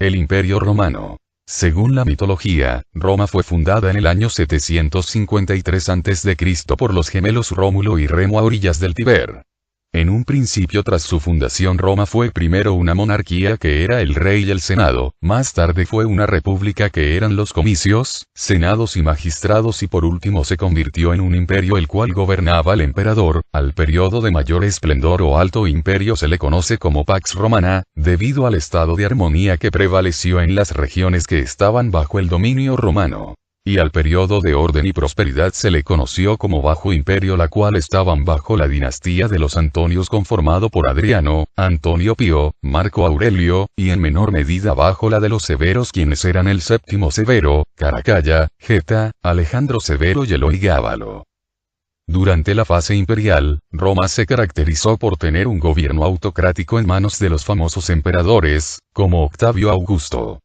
El Imperio Romano. Según la mitología, Roma fue fundada en el año 753 a.C. por los gemelos Rómulo y Remo a orillas del Tíber. En un principio, tras su fundación, Roma fue primero una monarquía que era el rey y el senado, más tarde fue una república que eran los comicios, senados y magistrados, y por último se convirtió en un imperio el cual gobernaba el emperador. Al periodo de mayor esplendor o alto imperio se le conoce como Pax Romana, debido al estado de armonía que prevaleció en las regiones que estaban bajo el dominio romano. Y al periodo de orden y prosperidad se le conoció como Bajo Imperio, la cual estaban bajo la dinastía de los Antonios conformado por Adriano, Antonio Pío, Marco Aurelio, y en menor medida bajo la de los Severos, quienes eran el Séptimo Severo, Caracalla, Geta, Alejandro Severo y Eloígábalo. Durante la fase imperial, Roma se caracterizó por tener un gobierno autocrático en manos de los famosos emperadores, como Octavio Augusto,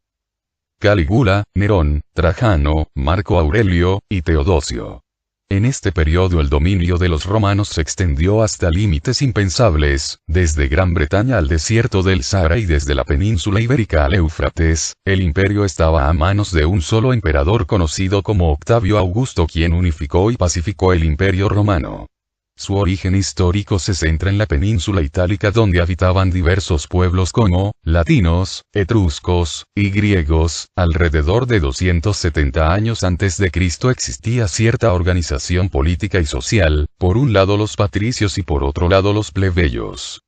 Calígula, Nerón, Trajano, Marco Aurelio, y Teodosio. En este periodo el dominio de los romanos se extendió hasta límites impensables, desde Gran Bretaña al desierto del Sahara y desde la península ibérica al Éufrates. El imperio estaba a manos de un solo emperador conocido como Octavio Augusto, quien unificó y pacificó el imperio romano. Su origen histórico se centra en la península itálica, donde habitaban diversos pueblos como latinos, etruscos y griegos. Alrededor de 270 años antes de Cristo existía cierta organización política y social, por un lado los patricios y por otro lado los plebeyos.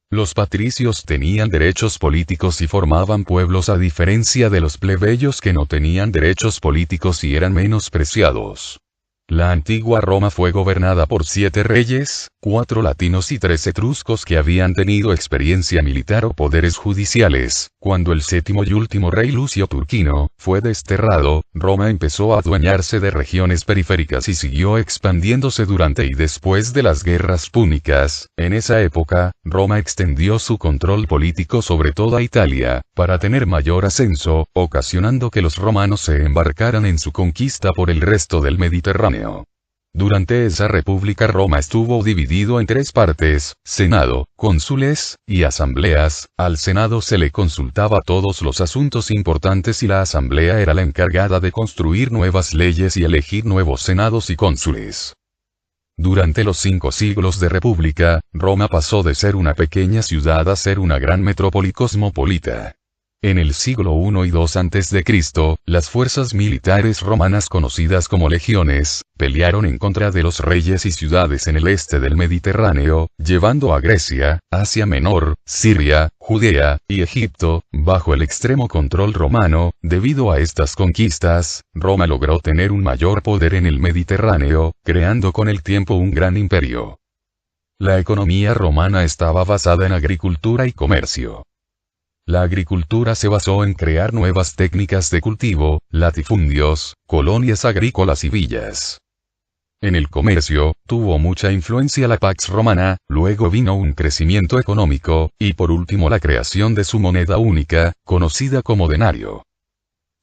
Los patricios tenían derechos políticos y formaban pueblos, a diferencia de los plebeyos que no tenían derechos políticos y eran menospreciados. La antigua Roma fue gobernada por 7 reyes, 4 latinos y 3 etruscos que habían tenido experiencia militar o poderes judiciales. Cuando el séptimo y último rey Lucio Turquino fue desterrado, Roma empezó a adueñarse de regiones periféricas y siguió expandiéndose durante y después de las guerras púnicas. En esa época, Roma extendió su control político sobre toda Italia, para tener mayor ascenso, ocasionando que los romanos se embarcaran en su conquista por el resto del Mediterráneo. Durante esa república Roma estuvo dividido en 3 partes: Senado, cónsules, y asambleas. Al Senado se le consultaba todos los asuntos importantes y la asamblea era la encargada de construir nuevas leyes y elegir nuevos senados y cónsules. Durante los 5 siglos de república, Roma pasó de ser una pequeña ciudad a ser una gran metrópoli cosmopolita. En el siglo I y II a.C., las fuerzas militares romanas conocidas como legiones, pelearon en contra de los reyes y ciudades en el este del Mediterráneo, llevando a Grecia, Asia Menor, Siria, Judea, y Egipto, bajo el extremo control romano. Debido a estas conquistas, Roma logró tener un mayor poder en el Mediterráneo, creando con el tiempo un gran imperio. La economía romana estaba basada en agricultura y comercio. La agricultura se basó en crear nuevas técnicas de cultivo, latifundios, colonias agrícolas y villas. En el comercio, tuvo mucha influencia la Pax Romana, luego vino un crecimiento económico, y por último la creación de su moneda única, conocida como denario.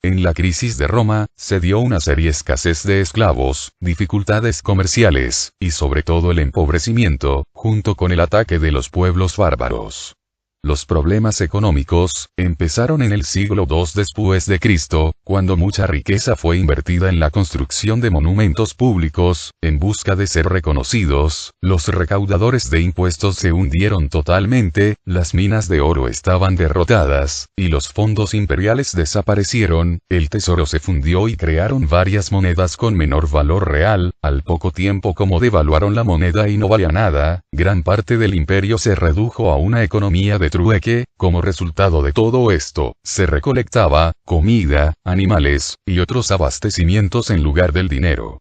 En la crisis de Roma, se dio una seria escasez de esclavos, dificultades comerciales, y sobre todo el empobrecimiento, junto con el ataque de los pueblos bárbaros. Los problemas económicos empezaron en el siglo II después de Cristo, cuando mucha riqueza fue invertida en la construcción de monumentos públicos. En busca de ser reconocidos, los recaudadores de impuestos se hundieron totalmente, las minas de oro estaban derrotadas, y los fondos imperiales desaparecieron. El tesoro se fundió y crearon varias monedas con menor valor real. Al poco tiempo, como devaluaron la moneda y no valía nada, gran parte del imperio se redujo a una economía de trueque. Como resultado de todo esto, se recolectaba comida, animales, y otros abastecimientos en lugar del dinero.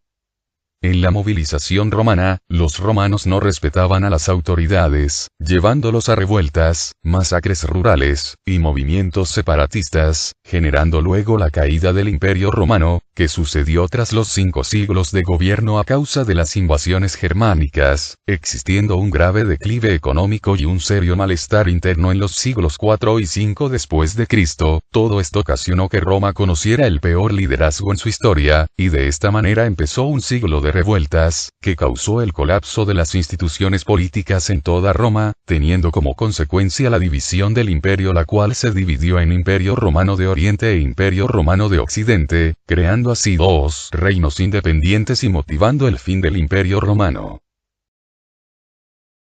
En la movilización romana, los romanos no respetaban a las autoridades, llevándolos a revueltas, masacres rurales, y movimientos separatistas, generando luego la caída del Imperio Romano, que sucedió tras los 5 siglos de gobierno a causa de las invasiones germánicas, existiendo un grave declive económico y un serio malestar interno en los siglos IV y V después de Cristo. Todo esto ocasionó que Roma conociera el peor liderazgo en su historia, y de esta manera empezó un siglo de de revueltas, que causó el colapso de las instituciones políticas en toda Roma, teniendo como consecuencia la división del imperio, la cual se dividió en Imperio Romano de Oriente e Imperio Romano de Occidente, creando así dos reinos independientes y motivando el fin del Imperio Romano.